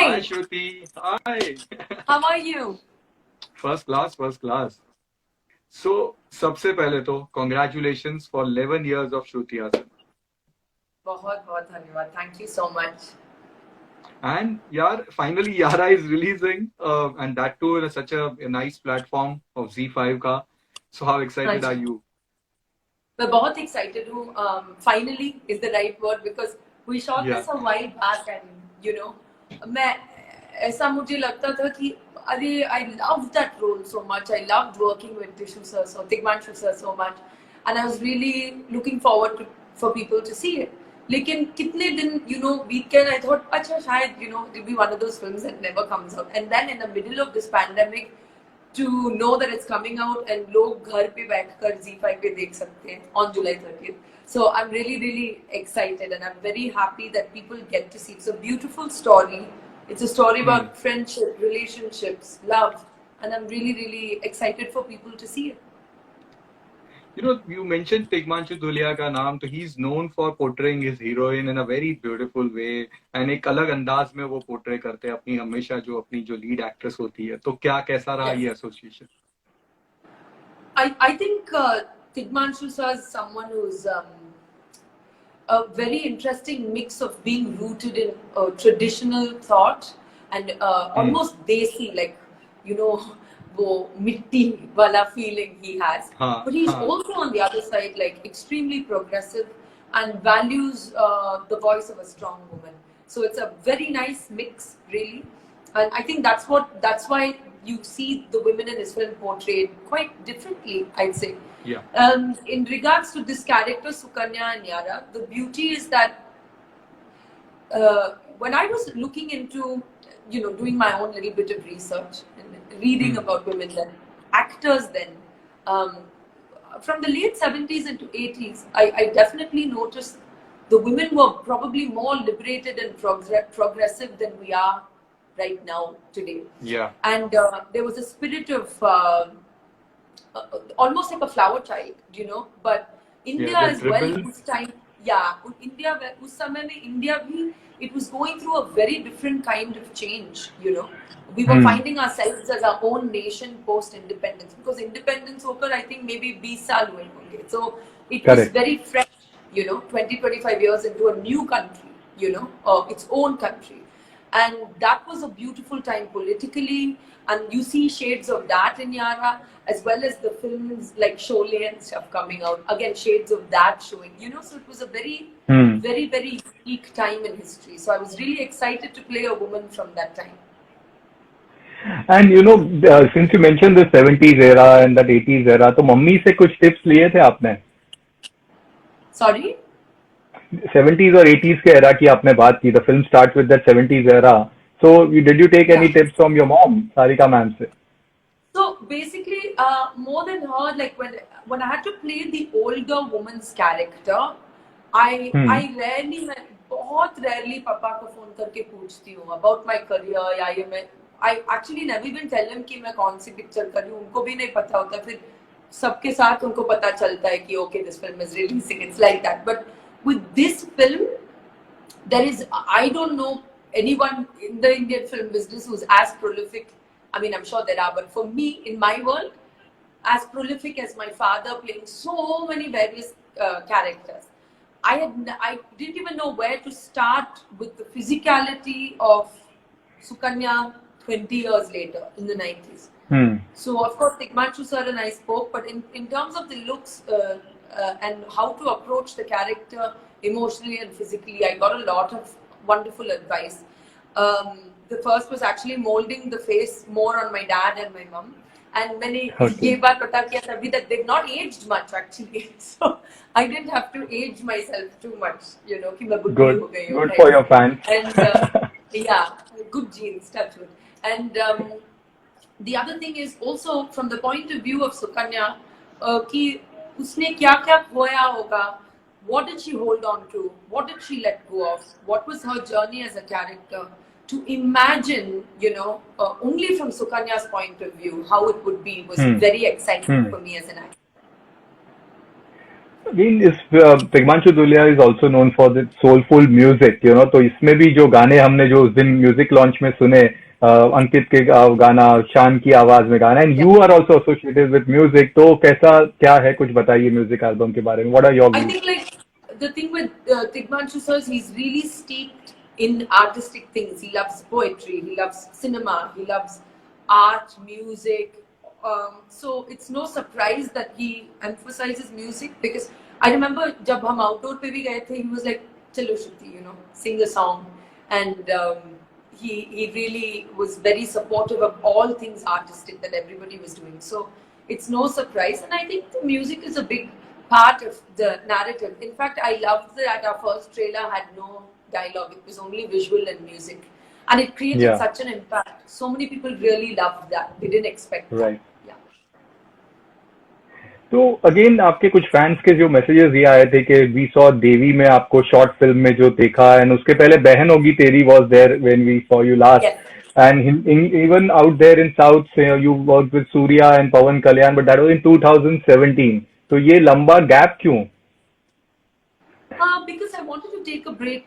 Hi Hi. Shruti, hi. How are you? First class, first class. So, सबसे पहले तो congratulations for 11 years of Shruti Hassan. बहुत बहुत धन्यवाद. Thank you so much. And yaar, finally Yara is releasing, and that too in such a nice platform of Z5 ka. So how हाँ excited are ji. you? मैं बहुत excited हूँ. Finally is the right word because we shot Yeah. this a while back and you know मैं ऐसा मुझे लगता था कि अरे I loved that role so much. I loved working with Tishu sir, so Tigmanshu sir so much, and I was really looking forward to for people to see it. लेकिन कितने दिन बीत गए. I thought अच्छा शायद it'll be one of those films that never comes out, and then in the middle of this pandemic to know that it's coming out and लोग घर पे बैठकर Z5 पे देख सकते हैं on July 30th. So I'm really, really excited and I'm very happy that people get to see. It's a beautiful story. It's a story Hmm. about friendship, relationships, love, and I'm really, really excited for people to see it. You know, you mentioned Tigmanshu Dhulia का नाम, तो he's known for portraying his heroine in a very beautiful way, and एक अलग अंदाज में वो portray करते हैं अपनी हमेशा जो अपनी जो lead actress होती है. तो क्या कैसा रहा Yes. ये association? I think Tigmanshu sir is someone who's a very interesting mix of being rooted in traditional thought and almost desi, like wo mitti wala feeling he has. हाँ But he's हाँ. also on the other side, like extremely progressive and values the voice of a strong woman. So it's a very nice mix, really. And I think that's why you see the women in his film portrayed quite differently, I'd say. Yeah. In regards to this character, Sukanya and Yara, the beauty is that when I was looking into, doing my own little bit of research and reading about women then, actors then, um, from the late 70s into 80s, I definitely noticed the women were probably more liberated and progressive than we are right now today. Yeah. And there was a spirit of almost like a flower child, but India Yeah, as that well rebel. this time, yeah, India उस समय में India भी it was going through a very different kind of change. We were finding ourselves as our own nation post independence because independence होकर I think maybe 20 साल हुए होंगे. So it was Correct. very fresh, 20-25 years into a new country, its own country. And that was a beautiful time politically, and you see shades of that in Yara, as well as the films like Sholay and stuff coming out. Again, shades of that showing, so it was a very, very, very unique time in history. So I was really excited to play a woman from that time. And since you mentioned the 70s era and that 80s era, तो mummy से कुछ tips लिए थे आपने? Sorry? 70s और 80s के era की आपने बात की. The film starts with that 70s era. So did you take any Yeah. tips from your mom, Sarika ma'am से? So basically, more than her, like when I had to play the older woman's character, I rarely, मैं बहुत rarely पापा को phone करके पूछती हूँ about my career या ये मैं I actually never even tell them कि मैं कौन सी पिक्चर कर रही हूँ. उनको भी नहीं पता होता. फिर सबके साथ उनको पता चलता है कि okay, this film is releasing. It's like that. But with this film, there is, I don't know anyone in the Indian film business who's as prolific. I mean, I'm sure there are, but for me, in my world, as prolific as my father playing so many various characters. I didn't even know where to start with the physicality of Sukanya 20 years later in the 90s. So of course Tigmanshu sir and I spoke, but in terms of the looks and how to approach the character emotionally and physically, I got a lot of wonderful advice. The first was actually molding the face more on my dad and my mom. And मैंने ये बात पता किया तभी that they've not aged much actually, so I didn't have to age myself too much, कि मैं बुढ़ी हो गई हूँ. Good for your fans. And yeah, good genes, touch wood. And the other thing is also from the point of view of Sukanya, कि उसने क्या क्या खोया होगा, what did she hold on to, what did she let go of, what was her journey as a character, to imagine, only from Sukanya's point of view, how it would be was very exciting for me as an actor. Again, is Prigmanshu Dhulia is also known for the soulful music, you know. तो इसमें भी जो गाने हमने जो उस दिन music launch में सुने, अंकित के गाना, शान की आवाज में गाना, and Yeah. You are also associated with music, तो कैसा क्या है, कुछ बताइए म्यूजिक एल्बम के बारे में. What are your I views? think like the thing with Tigmanshu sir is he's really steeped in artistic things. He loves poetry, he loves cinema, he loves art, music. So it's no surprise that he emphasizes music because I remember जब हम outdoor पे भी गए थे, he was like, "चलो Shruti, you know, sing a song," and he really was very supportive of all things artistic that everybody was doing. So it's no surprise, and I think the music is a big part of the narrative. In fact, I loved that our first trailer had no dialogue; it was only visual and music, and it created Yeah. such an impact. So many people really loved that; they didn't expect that. Right. Yeah. तो again आपके कुछ fans के जो messages ये आए थे कि we saw देवी में आपको शॉर्ट फिल्म में जो देखा, एंड उसके पहले बहन होगी तेरी was there when we saw you last, Yes. And even out there in south you work with Surya and Pawan Kalyan, but that was in 2017. तो ये लंबा गैप क्यों? Because I wanted to take a break,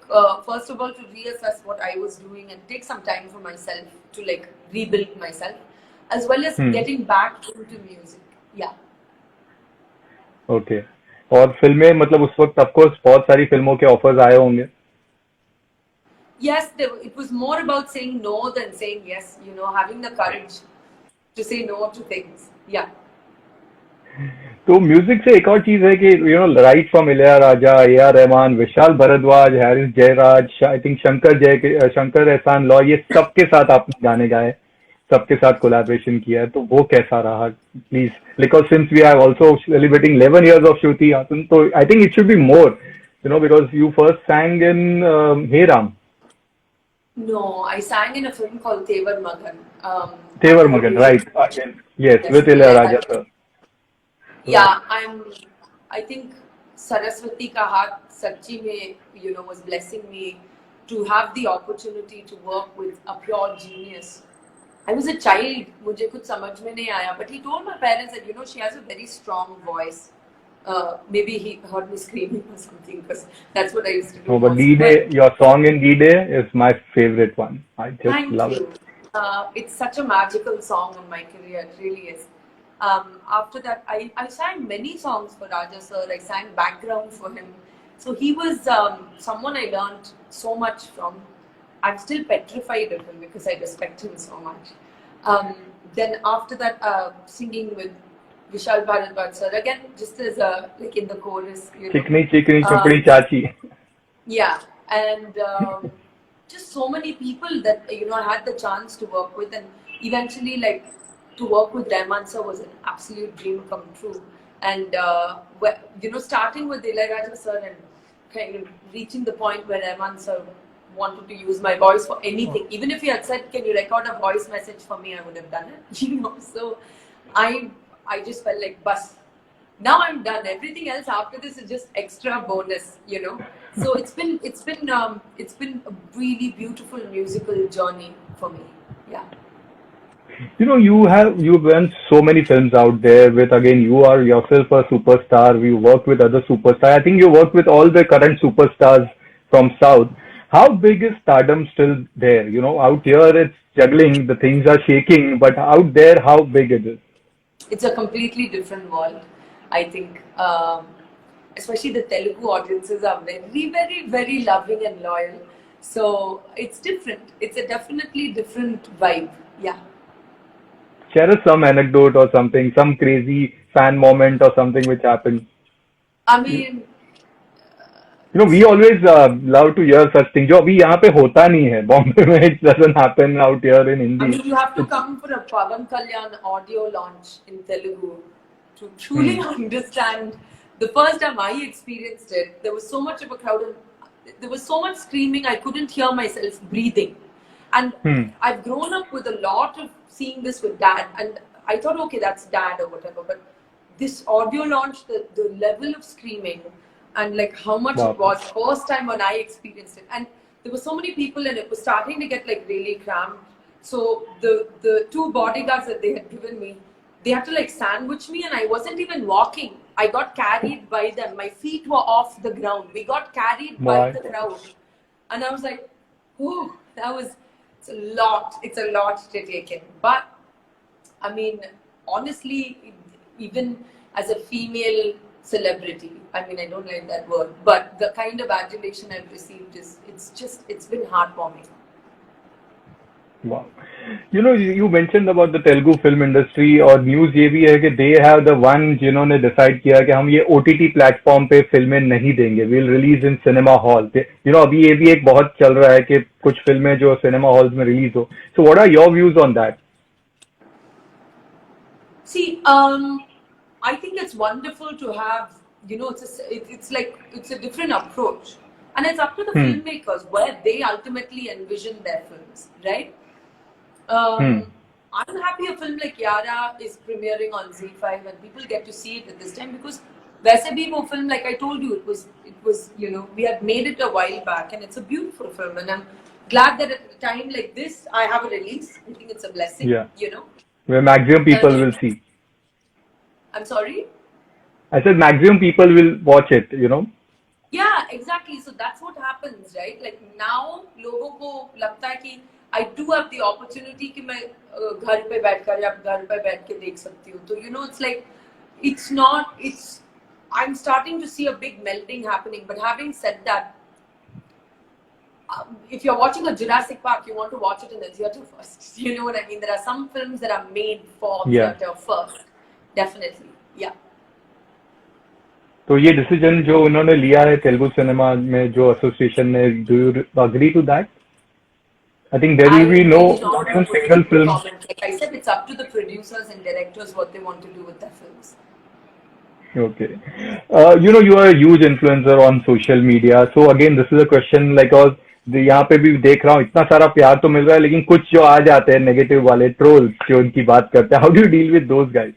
first of all, to reassess what I was doing and take some time for myself to like rebuild myself, as well as getting back into music. Yeah. Okay. और फिल्में, मतलब उस वक्त of course बहुत सारी फिल्मों के offers आए होंगे. Yes, it was more about saying no than saying yes, you know, having the courage to say no to things. Yeah. तो म्यूजिक से एक और चीज है कि you know right from Ilaiyaraaja, A R Rahman, Vishal Bhardwaj, Harris Jayaraj, I think Shankar Ehsaan Loy, ये सबके साथ आपने गाने गाए, सबके साथ कोलैबोरेशन किया है, तो वो कैसा रहा please? Because since we are also celebrating 11 years of Shruti Haasan, तो I think it should be more, you know, because you first sang in Hey Ram. No, I sang in a film called Tevar Magan. तेवर मगन, right, yes, with Ilaiyaraaja sir. Yeah, I think Saraswati ka haath sachi mein, you know, was blessing me to have the opportunity to work with a pure genius. I was a child, मुझे कुछ समझ में नहीं आया, but he told my parents that, you know, she has a very strong voice. Maybe he heard me screaming or something, because that's what I used to do. No, but most. D-Day, your song in D-Day is my favorite one. I just Thank love you. it. It's such a magical song in my career, it really is. After that, I sang many songs for Raja sir. I sang background for him. So he was someone I learned so much from. I'm still petrified of him because I respect him so much. Then after that, singing with Vishal Bharadwaj sir, again, just as like in the chorus, you know. चिकनी चिकनी चुपड़ी चाची. Yeah, and just so many people that, you know, I had the chance to work with, and eventually, like, to work with Rahman sir was an absolute dream come true. And you know, starting with Ilayaraja sir and kind of reaching the point where Rahman sir wanted to use my voice for anything. Even if he had said, "Can you record a voice message for me?" I would have done it. You know, so I just felt like, bus. Now I'm done. Everything else after this is just extra bonus, you know. So it's been a really beautiful musical journey for me. Yeah. You know, you've done so many films out there with, again, you are yourself a superstar. We work with other superstars. I think you work with all the current superstars from South. How big is stardom still there? You know, out here it's juggling, the things are shaking, but out there, how big it is? It's a completely different world, I think. Especially the Telugu audiences are very, very, very loving and loyal. So it's different. It's a definitely different vibe. Yeah. Share us some anecdote or something, some crazy fan moment or something which happened. I mean, You know, we always love to hear such things. जो अभी यहाँ पे होता नहीं है बॉम्बे में, it doesn't happen out here in Hindi. I mean, you have to come for a Pavan Kalyan audio launch in Telugu to truly understand. The first time I experienced it, there was so much of a crowd and there was so much screaming, I couldn't hear myself breathing. And I've grown up with a lot of seeing this with dad, and I thought, okay, that's dad or whatever. But this audio launch, the level of screaming and like how much it was, first time when I experienced it. And there were so many people and it was starting to get like really cramped. So the two bodyguards that they had given me, they had to like sandwich me, and I wasn't even walking. I got carried by them. My feet were off the ground. We got carried by My the crowd, and I was like, "Whew, that was it's a lot. It's a lot to take in." But I mean, honestly, even as a female celebrity, I mean, I don't like that word, but the kind of adulation I've received it's been heartwarming. wow. You know, you mentioned about the Telugu film industry और news ये भी है कि they have the one जिन्होंने decide किया कि हम ये OTT प्लेटफॉर्म पे फिल्में नहीं देंगे, we'll release in cinema hall. You know, अभी ये भी एक बहुत चल रहा है कि कुछ फिल्में जो सिनेमा हॉल्स में रिलीज हो. So what are your views on that? See, I think it's wonderful to have, you know, it's like it's a different approach, and it's up to the filmmakers where they ultimately envision their films, right? I'm happy a film like Yara is premiering on Z5 and people get to see it at this time, because वैसे भी वो film, like I told you, it was you know, we had made it a while back, and it's a beautiful film, and I'm glad that at a time like this I have a release. I think it's a blessing, Yeah. you know. Where maximum people will see. I'm sorry? I said maximum people will watch it, you know. Yeah, exactly. So that's what happens, right? Like now, लोगों को लगता है कि I do have the opportunity कि मैं घर पे बैठकर या घर पे बैठ के देख सकती हूँ. तो you know, it's like I'm starting to see a big melting happening. But having said that, if you're watching a Jurassic Park, you want to watch it in the theater first. You know what I mean? There are some films that are made for theater first. Definitely, yeah. तो ये decision जो उन्होंने लिया है Telugu cinema में जो association ने, do you agree to that? I think there will be no not even single film. Like I said, it's up to the producers and directors what they want to do with their films. Okay. You know, you are a huge influencer on social media. So again, this is a question like, और यहाँ पे भी देख रहा हूँ इतना सारा प्यार तो मिल रहा है, लेकिन कुछ जो आ जाते हैं नेगेटिव वाले ट्रोल्स जो उनकी बात करते हैं, how do you deal with those guys?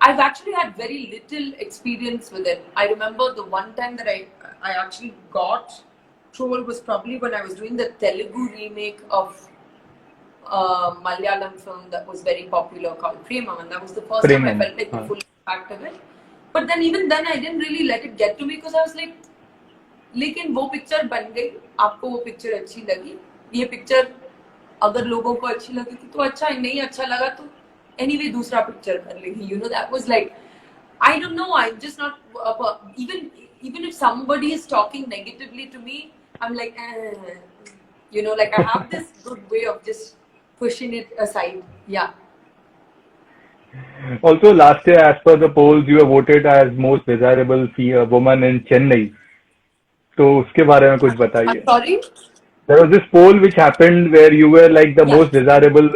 I've actually had very little experience with it. I remember the one time that I actually got trolled was probably when I was doing the Telugu remake of Malayalam film that was very popular called Premam, and that was the first time I felt like the full impact of it. But then even then I didn't really let it get to me, because I was like, लेकिन वो picture बन गई, आपको वो picture अच्छी लगी, ये picture अगर लोगों को अच्छी लगी तो अच्छा है, नहीं अच्छा लगा तो anyway दूसरा पिक्चर कर लेंगे. You know, that was like, I don't know, I'm just not even if somebody is talking negatively to me, I'm like, you know, like I have this good way of just pushing it aside. Yeah. Also, last year, as per the polls, you were voted as most desirable woman in Chennai. तो उसके बारे में कुछ बताइए. Sorry? There was this poll which happened where you were like the most desirable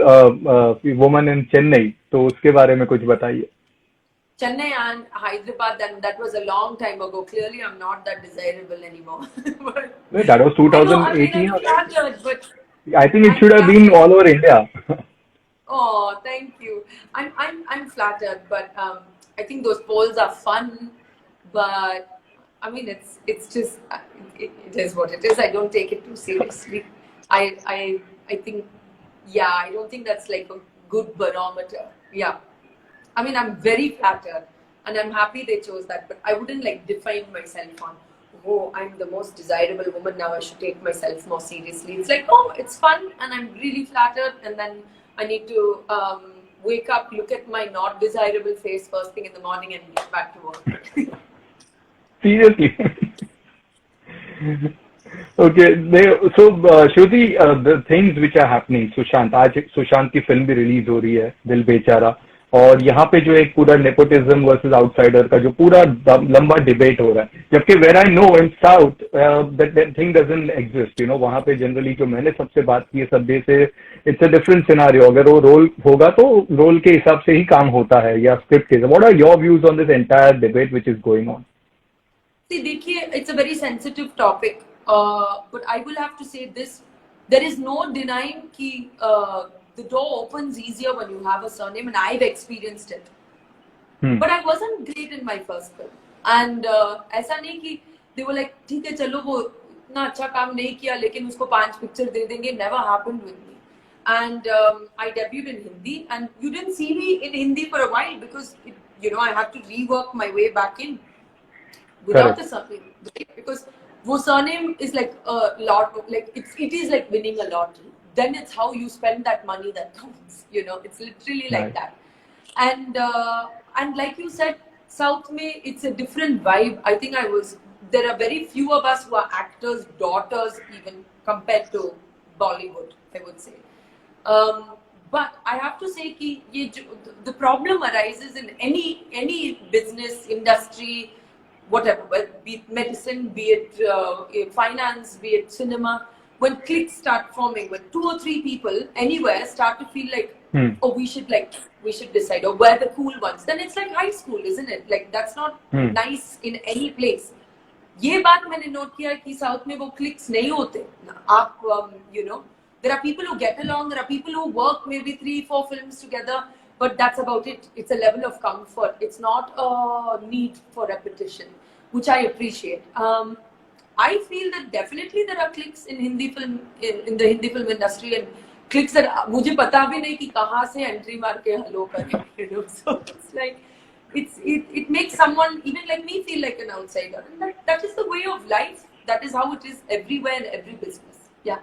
woman in Chennai. तो उसके बारे में कुछ बताइए. Chennai and Hyderabad, and that was a long time ago. Clearly, I'm not that desirable anymore. But, that was 2018. I'm flattered, but I think it should have been all over India. Oh, thank you. I'm flattered, but I think those polls are fun. But I mean, it's just it is what it is. I don't take it too seriously. I think, yeah, I don't think that's like a good barometer. Yeah. I mean, I'm very flattered and I'm happy they chose that, but I wouldn't like define myself on, oh, I'm the most desirable woman now, I should take myself more seriously. It's like, oh, it's fun and I'm really flattered, and then I need to wake up, look at my not desirable face first thing in the morning and get back to work. Seriously. Okay, so Shruti, the things which are happening, Sushant, आज सुशांत की film भी release हो रही है, दिल बेचारा, और यहाँ पे जो एक पूरा नेपोटिज्म वर्सेस आउटसाइडर का जो पूरा लंबा डिबेट हो रहा है, जबकि where I know in south that thing doesn't exist, you know, वहां पे जनरली जो मैंने सबसे बात की है सभी से, इट्स अ डिफरेंट सिनारियो. अगर वो रोल होगा तो रोल के हिसाब से ही काम होता है या स्क्रिप्ट के. What are your views on this entire debate which is going on? See, देखिए, it's a very sensitive topic, but I will have to say this: there is no denying कि the door opens easier when you have a surname, and I've experienced it. But I wasn't great in my first film, and ऐसा नहीं कि they were like, ठीक है चलो वो इतना अच्छा काम नहीं किया लेकिन उसको 5 पिक्चर दे देंगे. Never happened with me. and I debuted in Hindi, and you didn't see me in Hindi for a while because I had to rework my way back in without Correct. the surname, right? Because wo surname is like a lot, like it is like winning a lottery. Then it's how you spend that money that counts. It's literally like Nice. that. And like you said, South May, it's a different vibe. I think there are very few of us who are actors' daughters, even compared to Bollywood, I would say. But I have to say the problem arises in any business, industry, whatever, be it medicine, be it finance, be it cinema. When cliques start forming, when 2 or 3 people anywhere start to feel like, oh, we should decide, or we're the cool ones, then it's like high school, isn't it? Like that's not nice in any place. ये बात मैंने note किया कि south में वो clicks नहीं होते. आप there are people who get along, there are people who work maybe 3-4 films together, but that's about it. It's a level of comfort. It's not a need for repetition, which I appreciate. I feel that definitely there are cliques in Hindi film, in the Hindi film industry, and cliques that मुझे पता भी नहीं कि कहाँ से entry मार के hello करें. So it's like it makes someone even like me feel like an outsider, and that is the way of life. That is how it is everywhere in every business. Yeah.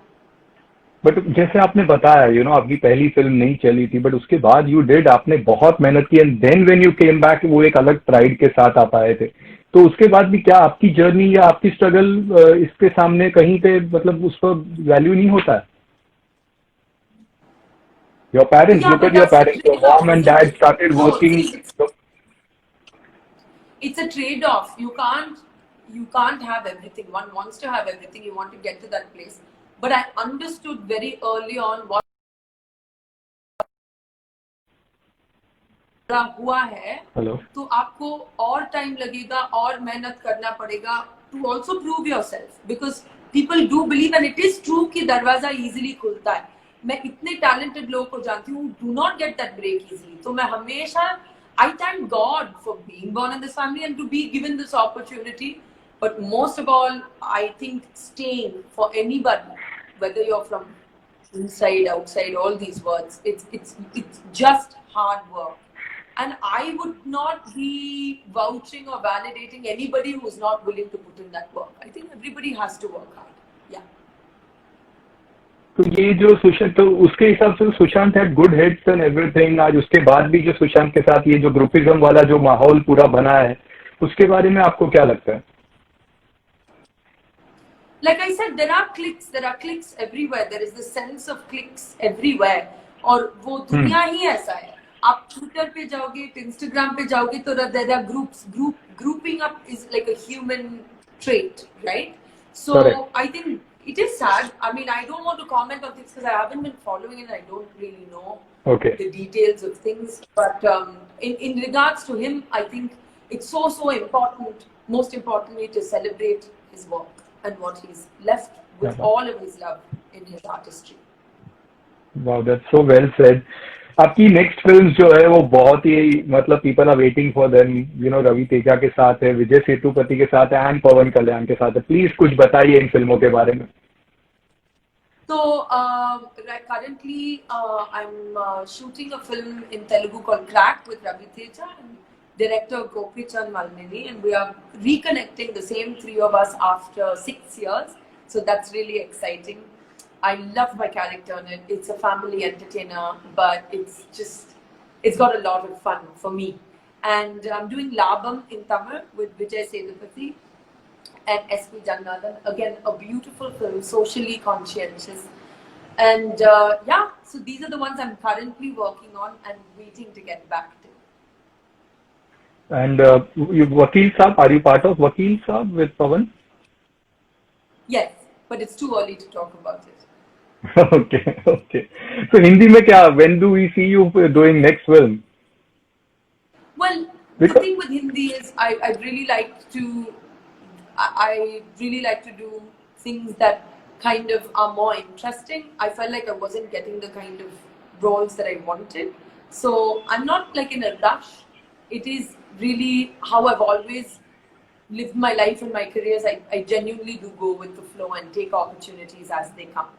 But जैसे आपने बताया आपकी पहली film नहीं चली थी, but उसके बाद आपने बहुत मेहनत की, and then when you came back वो एक अलग प्राइड के साथ आप आए थे. तो उसके बाद भी क्या आपकी जर्नी या आपकी स्ट्रगल इसके सामने कहीं पे मतलब उस पर वैल्यू नहीं होता है? Your parents, look at your parents, your mom and dad started working. It's a trade-off. You can't have everything. One wants to have everything. You want to get to that place. But I understood very early on what हुआ है. तो आपको और time लगेगा और मेहनत करना पड़ेगा to also prove yourself, because people do believe, and it is true कि दरवाजा easily खुलता है. मैं इतने talented लोगों को जानती हूँ do not get that break easily. तो मैं हमेशा I thank God for being born in this family and to be given this opportunity. But most of all, I think staying for anybody, whether you're from inside, outside, all these words, it's just hard work. And I would not be vouching or validating anybody who's not willing to put in that work. I think everybody has to work hard. Yeah. तो ये जो सुशांत, तो उसके हिसाब से Sushant had good hits and everything. आज उसके बाद भी जो सुशांत के साथ ये जो ग्रुपिज्म वाला जो माहौल पूरा बना है, उसके बारे में आपको क्या लगता है? Like I said, there are cliques everywhere. There is the sense of cliques everywhere. और वो दुनिया ही ऐसा है. आप ट्विटर पे जाओगे, इंस्टाग्राम पे जाओगे, तो there are groups. Grouping up is like a human trait, right? So Correct. I think it is sad. I mean, I don't want to comment on things because I haven't been following it. I don't really know the details of things. But in regards to him, I think it's so important, most importantly, to celebrate his work and what he's left with all of his love in his artistry. Wow, that's so well said. आपकी next film जो है वो बहुत ही मतलब people are waiting for them. Ravi Teja के साथ है, विजय सेतुपति के साथ है, एंड पवन कल्याण के साथ है. प्लीज कुछ बताइए इन फिल्मों के बारे में. So currently I'm shooting a film in Telugu called Crack with Ravi Teja and director Gopi Chand Malnini, and we are reconnecting the same 3 of us after 6 years. So that's really exciting. I love my character in it. It's a family entertainer, but it's got a lot of fun for me. And I'm doing Labam in Tamil with Vijay Sethupathi and S.P. Jagannathan. Again, a beautiful film, socially conscientious. And so these are the ones I'm currently working on and waiting to get back to. And Vakil Saab, are you part of Vakil Saab with Pavan? Yes, but it's too early to talk about it. Okay. So Hindi में क्या? When do we see you doing next film? Well, the thing with Hindi is I really like to do things that kind of are more interesting. I felt like I wasn't getting the kind of roles that I wanted. So I'm not like in a rush. It is really how I've always lived my life and my careers. I genuinely do go with the flow and take opportunities as they come.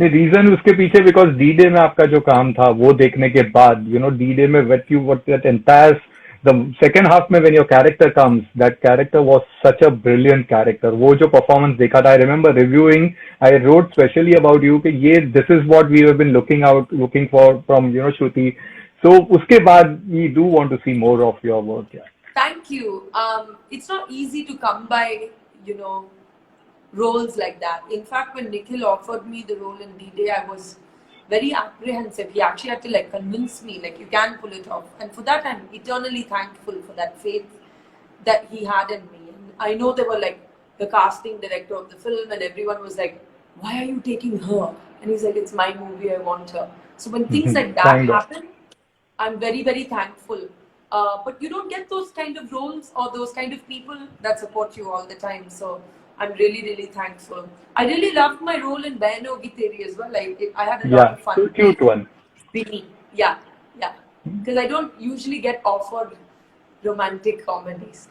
नहीं, reason उसके पीछे because D day में आपका जो काम था वो देखने के बाद डी डे में what that entire the second half में when your character comes, that character was such a brilliant character. वो जो performance देखा था, I remember reviewing, I wrote specially about you कि ये this is what we have been looking for from Shruti. So उसके बाद we do want to see more of your work. Yeah. Thank you. It's not easy to come by, roles like that. In fact, when Nikhil offered me the role in D-Day, I was very apprehensive. He actually had to convince me, you can pull it off. And for that, I'm eternally thankful for that faith that he had in me. And I know they were the casting director of the film, and everyone was like, why are you taking her? And he's like, it's my movie, I want her. So when things like that Kind of. happen, I'm very, very thankful. But you don't get those kind of roles or those kind of people that support you all the time. So I'm really, really thankful. I really loved my role in Behno Gi Teri as well. I had a lot Yeah, of fun. so cute one. Beanie. Yeah. Because I don't usually get offered romantic comedies.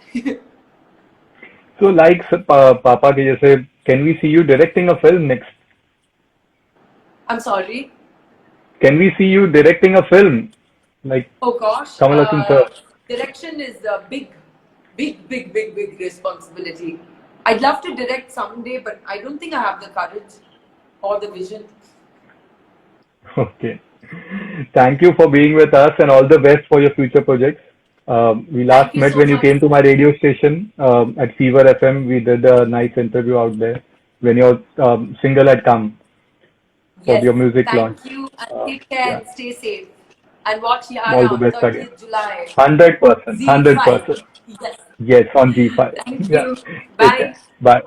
So Papa के जैसे, can we see you directing a film next? I'm sorry. Can we see you directing a film? Oh gosh. Kamal Haasan sir. Direction is a big responsibility. I'd love to direct someday, but I don't think I have the courage or the vision. Okay. Thank you for being with us and all the best for your future projects. We last you met so when you much. came to my radio station at Fever FM. We did a nice interview out there when your single had come for your music launch. Thank you, and take care and stay safe. And watch All Yara the on best 30th again. July. 100%. Z5. 100%. Yes. Yes, on G5. Thank Yeah. you. Take Bye. care. Bye.